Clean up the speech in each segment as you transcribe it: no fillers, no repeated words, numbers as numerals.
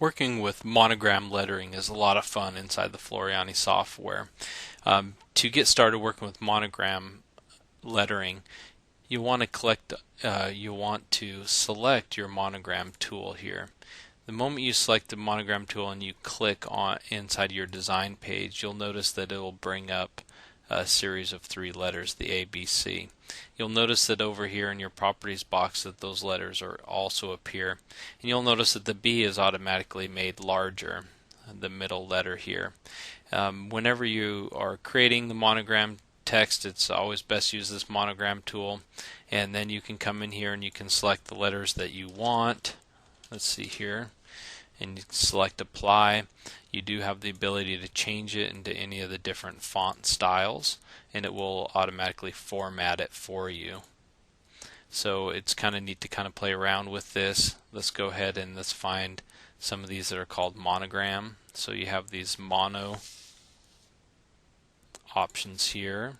Working with monogram lettering is a lot of fun inside the Floriani software. To get started working with monogram lettering, you want to select your monogram tool here. The moment you select the monogram tool and you click on inside your design page, you'll notice that it will bring up a series of 3 letters, the A, B, C. You'll notice that over here in your properties box that those letters are also appear, and you'll notice that the B is automatically made larger, the middle letter here. Whenever you are creating the monogram text, it's always best to use this monogram tool, and then you can come in here and you can select the letters that you want. Let's see here, and you select apply. You do have the ability to change it into any of the different font styles, and it will automatically format it for you. So it's kind of neat to kind of play around with this. Let's go ahead and let's find some of these that are called monogram. So you have these mono options here.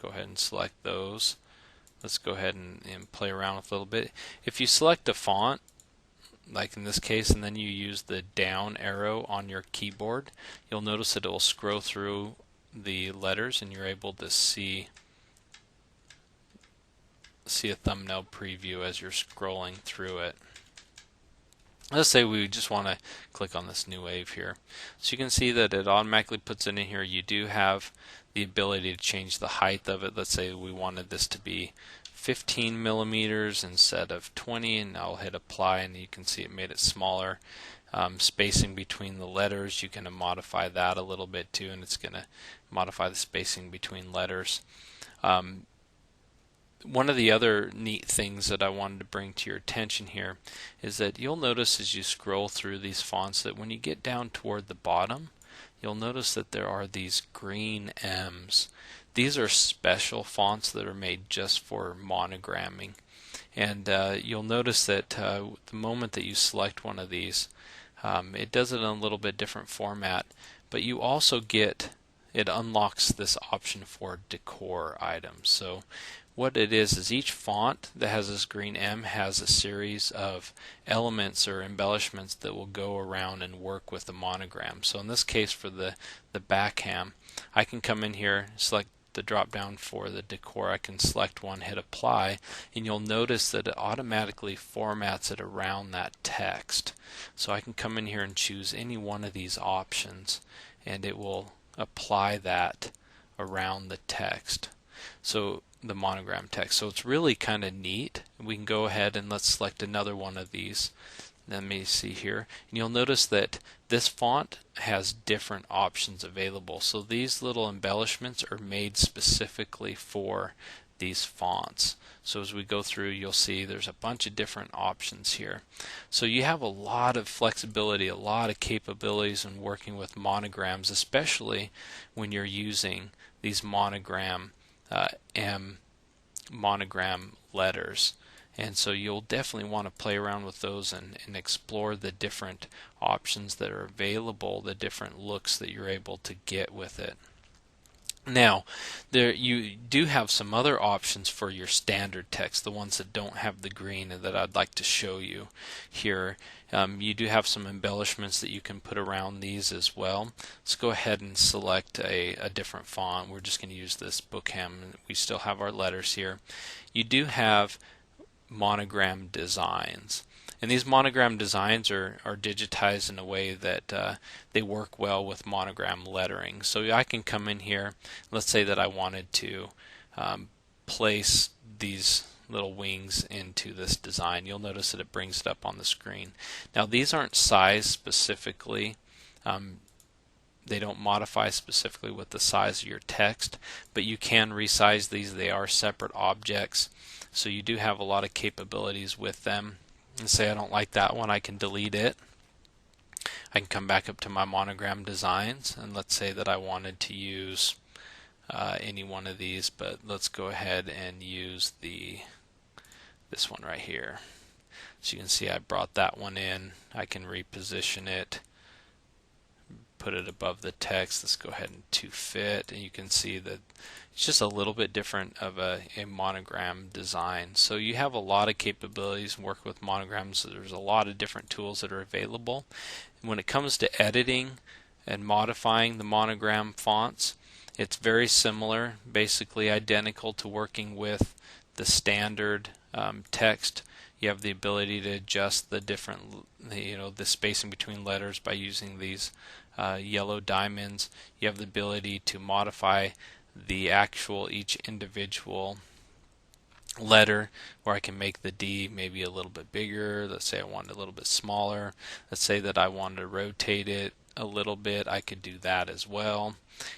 Go ahead and select those. Let's go ahead and play around with a little bit. If you select a font, like in this case, and then you use the down arrow on your keyboard, you'll notice that it will scroll through the letters and you're able to see a thumbnail preview as you're scrolling through it. Let's say we just want to click on this new wave here. So you can see that it automatically puts it in here. You do have the ability to change the height of it. Let's say we wanted this to be 15 millimeters instead of 20, and I'll hit apply and you can see it made it smaller. Spacing between the letters, you can modify that a little bit too, and it's going to modify the spacing between letters. One of the other neat things that I wanted to bring to your attention here is that you'll notice as you scroll through these fonts that when you get down toward the bottom, you'll notice that there are these green M's. These are special fonts that are made just for monogramming, and you'll notice that the moment that you select one of these, it does it in a little bit different format, but you also get, it unlocks this option for decor items. So what it is each font that has this green M has a series of elements or embellishments that will go around and work with the monogram. So in this case, for the backhand, I can come in here, select the drop down for the decor. I can select one, hit apply, and you'll notice that it automatically formats it around that text. So I can come in here and choose any one of these options, and it will apply that around the text. So the monogram text. So it's really kind of neat. We can go ahead and let's select another one of these. Let me see here, and you'll notice that this font has different options available. So these little embellishments are made specifically for these fonts. So as we go through, you'll see there's a bunch of different options here. So you have a lot of flexibility, a lot of capabilities in working with monograms, especially when you're using these monogram monogram letters. And so you'll definitely want to play around with those and explore the different options that are available, the different looks that you're able to get with it. Now, you do have some other options for your standard text, the ones that don't have the green, and that I'd like to show you here. You do have some embellishments that you can put around these as well. Let's go ahead and select a different font. We're just going to use this Bookham. We still have our letters here. You do have monogram designs, and these monogram designs are digitized in a way that they work well with monogram lettering. So I can come in here, let's say that I wanted to place these little wings into this design. You'll notice that it brings it up on the screen. Now these aren't sized specifically. They don't modify specifically with the size of your text, but you can resize these. They are separate objects, so you do have a lot of capabilities with them. And say I don't like that one, I can delete it. I can come back up to my monogram designs, and let's say that I wanted to use any one of these, but let's go ahead and use this one right here. So you can see I brought that one in. I can reposition it, put it above the text. Let's go ahead and to fit, and you can see that it's just a little bit different of a monogram design. So you have a lot of capabilities and work with monograms. There's a lot of different tools that are available. When it comes to editing and modifying the monogram fonts, it's very similar, basically identical to working with the standard text. You have the ability to adjust the different, the spacing between letters by using these yellow diamonds. You have the ability to modify the actual each individual letter, where I can make the D maybe a little bit bigger. Let's say I want it a little bit smaller. Let's say that I want to rotate it a little bit. I could do that as well.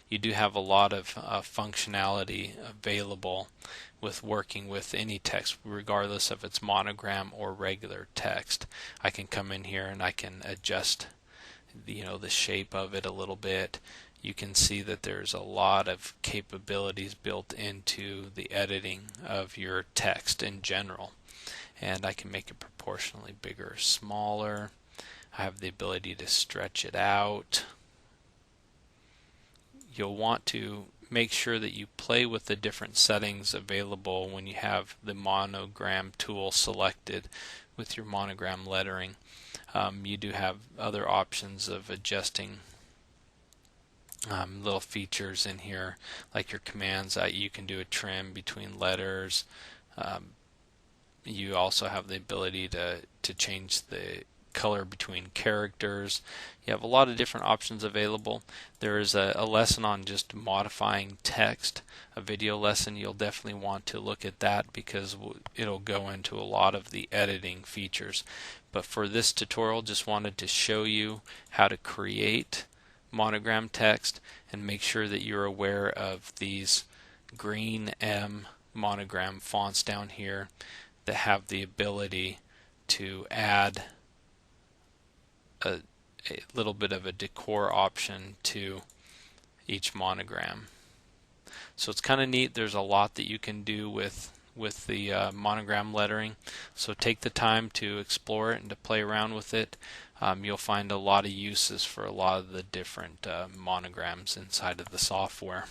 You do have a lot of functionality available with working with any text, regardless if it's monogram or regular text. I can come in here and I can adjust the shape of it a little bit. You can see that there's a lot of capabilities built into the editing of your text in general. And I can make it proportionally bigger or smaller. I have the ability to stretch it out. You'll want to make sure that you play with the different settings available when you have the monogram tool selected with your monogram lettering. You do have other options of adjusting little features in here, like your commands. You can do a trim between letters. You also have the ability to change the color between characters. You have a lot of different options available. There is a lesson on just modifying text, a video lesson. You'll definitely want to look at that because it'll go into a lot of the editing features. But for this tutorial, just wanted to show you how to create monogram text, and make sure that you're aware of these green M monogram fonts down here that have the ability to add a little bit of a decor option to each monogram. So it's kind of neat. There's a lot that you can do with the monogram lettering. So take the time to explore it and to play around with it. You'll find a lot of uses for a lot of the different monograms inside of the software.